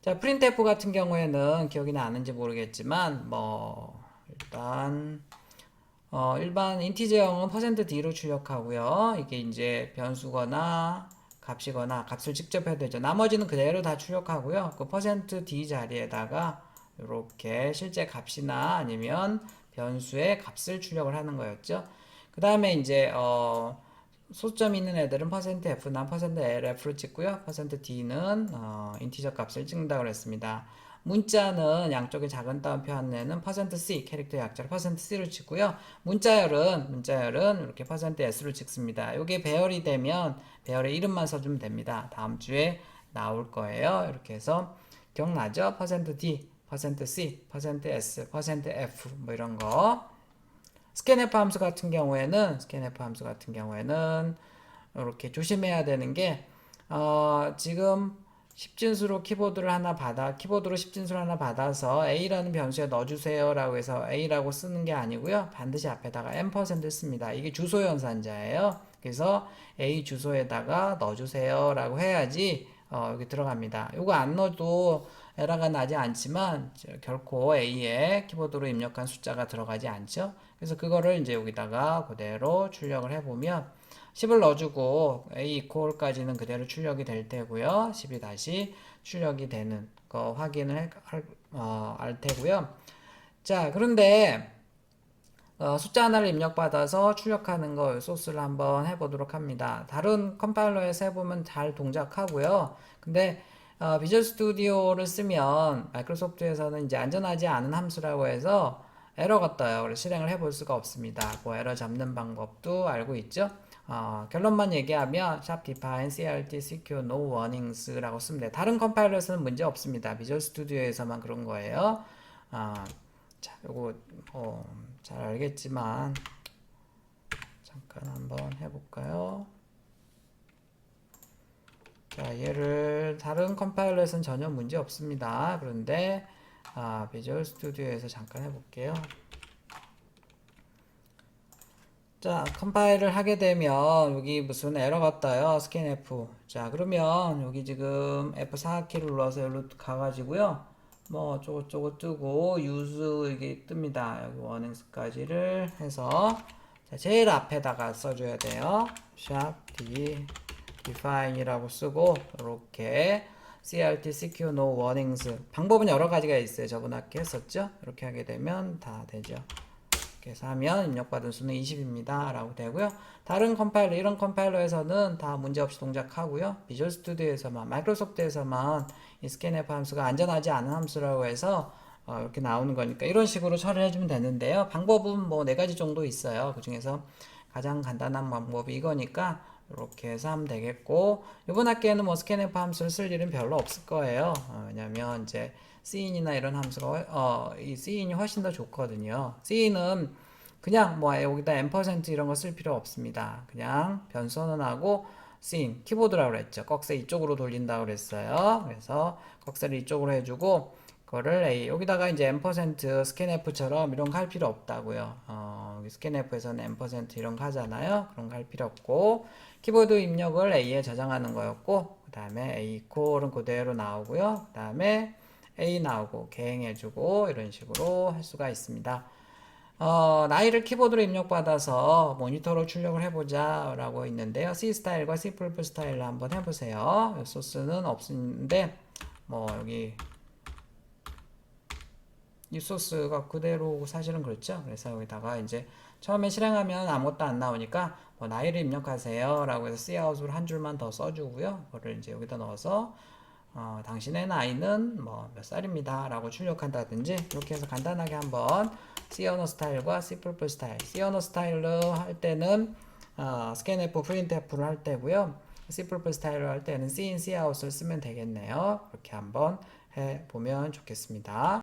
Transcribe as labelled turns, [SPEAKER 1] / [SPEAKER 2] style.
[SPEAKER 1] 자, 프린트F 같은 경우에는 기억이 나는지 모르겠지만, 일단, 일반 인티저형은 %d로 출력하고요. 이게 이제 변수거나 값이거나 값을 직접 해도 되죠. 나머지는 그대로 다 출력하고요. 그 %d 자리에다가 이렇게 실제 값이나 아니면 변수의 값을 출력을 하는 거였죠. 그 다음에 이제 소점 있는 애들은 %f나 %lf를 찍고요. %d는 인티저 값을 찍는다고 그랬습니다. 문자는 양쪽에 작은 따옴표 안에는 %c 캐릭터 약자로 %c를 찍고요. 문자열은 이렇게 %s를 찍습니다. 이게 배열이 되면 배열의 이름만 써주면 됩니다. 다음 주에 나올 거예요. 이렇게 해서 기억나죠? %d, %c, %s, %f 뭐 이런 거. 스캔F 함수 같은 경우에는 이렇게 조심해야 되는 게 지금 키보드로 10진수를 하나 받아서 A라는 변수에 넣어주세요라고 해서 A라고 쓰는 게 아니고요. 반드시 앞에다가 %를 씁니다. 이게 주소 연산자예요. 그래서 A 주소에다가 넣어주세요라고 해야지 여기 들어갑니다. 이거 안 넣어도 에러가 나지 않지만 결코 A에 키보드로 입력한 숫자가 들어가지 않죠. 그래서 그거를 이제 여기다가 그대로 출력을 해보면 10을 넣어주고 A 이퀄까지는 그대로 출력이 될 테고요. 10이 다시 출력이 되는 거 확인을 할 테고요. 자, 그런데 숫자 하나를 입력받아서 출력하는 거 소스를 한번 해보도록 합니다. 다른 컴파일러에서 해보면 잘 동작하고요. 근데 비주얼 스튜디오를 쓰면 마이크로소프트에서는 이제 안전하지 않은 함수라고 해서 에러가 떠요. 그래서 실행을 해볼 수가 없습니다. 그 에러 잡는 방법도 알고 있죠. 결론만 얘기하면 define crt secure no warnings라고 쓰면 돼요. 다른 컴파일러에서는 문제 없습니다. 비주얼 스튜디오에서만 그런 거예요. 자, 요거 잘 알겠지만 잠깐 한번 해볼까요? 자, 얘를 다른 컴파일러에서는 전혀 문제 없습니다. 그런데 비주얼 스튜디오에서 잠깐 해볼게요. 자, 컴파일을 하게 되면 여기 무슨 에러가 떠요. scanf. 자, 그러면 여기 지금 F4키를 눌러서 여기로 가가지고요. 뭐 저거 뜨고 use 이게 뜹니다. 여기 warnings까지를 해서 자, 제일 앞에다가 써줘야 돼요. define이라고 쓰고 이렇게 crt secure no warnings 방법은 여러 가지가 있어요. 저번 학기 했었죠. 이렇게 하게 되면 다 되죠. 이렇게 하면 입력받은 수는 20입니다. 라고 되고요. 다른 컴파일러, 이런 컴파일러에서는 다 문제없이 동작하고요. 비주얼 스튜디오에서만, 마이크로소프트에서만 이 스캔F 함수가 안전하지 않은 함수라고 해서 이렇게 나오는 거니까 이런 식으로 처리를 해주면 되는데요. 방법은 뭐 4가지 정도 있어요. 그 중에서 가장 간단한 방법이 이거니까 이렇게 해서 하면 되겠고, 이번 학기에는 뭐 스캔F 함수를 쓸 일은 별로 없을 거예요. 왜냐면 이제 c인이나 이런 함수가 이 c인이 훨씬 더 좋거든요. c는 그냥 뭐 여기다 %, 이런 거 쓸 필요 없습니다. 그냥 변수 선언하고 cin 키보드라고 그랬죠. 꺽쇠 이쪽으로 돌린다고 그랬어요. 그래서 꺽쇠를 이쪽으로 해주고 그거를 A 여기다가 이제 %scanf처럼 이런 거 할 필요 없다고요. scanf에서는 % 이런 거 하잖아요. 그런 거 할 필요 없고 키보드 입력을 A에 저장하는 거였고 그 다음에 A 콜은 그대로 나오고요. 그 다음에 A 나오고 개행해주고 이런 식으로 할 수가 있습니다. 나이를 키보드로 입력받아서 모니터로 출력을 해보자 라고 있는데요. C 스타일과 C++ 스타일로 한번 해보세요. 소스는 없는데 뭐 여기 이 소스가 그대로 사실은 그렇죠. 그래서 여기다가 이제 처음에 실행하면 아무것도 안 나오니까 뭐 나이를 입력하세요 라고 해서 Cout으로 한 줄만 더 써주고요. 그거를 이제 여기다 넣어서 당신의 나이는 뭐 몇 살입니다 라고 출력한다든지 이렇게 해서 간단하게 한번 C 언어 스타일과 C++ 스타일 C 언어 스타일로 할 때는 scanf, printf를 할 때고요. C++ 스타일로 할 때는 cin, cout을 쓰면 되겠네요. 그렇게 한번 해보면 좋겠습니다.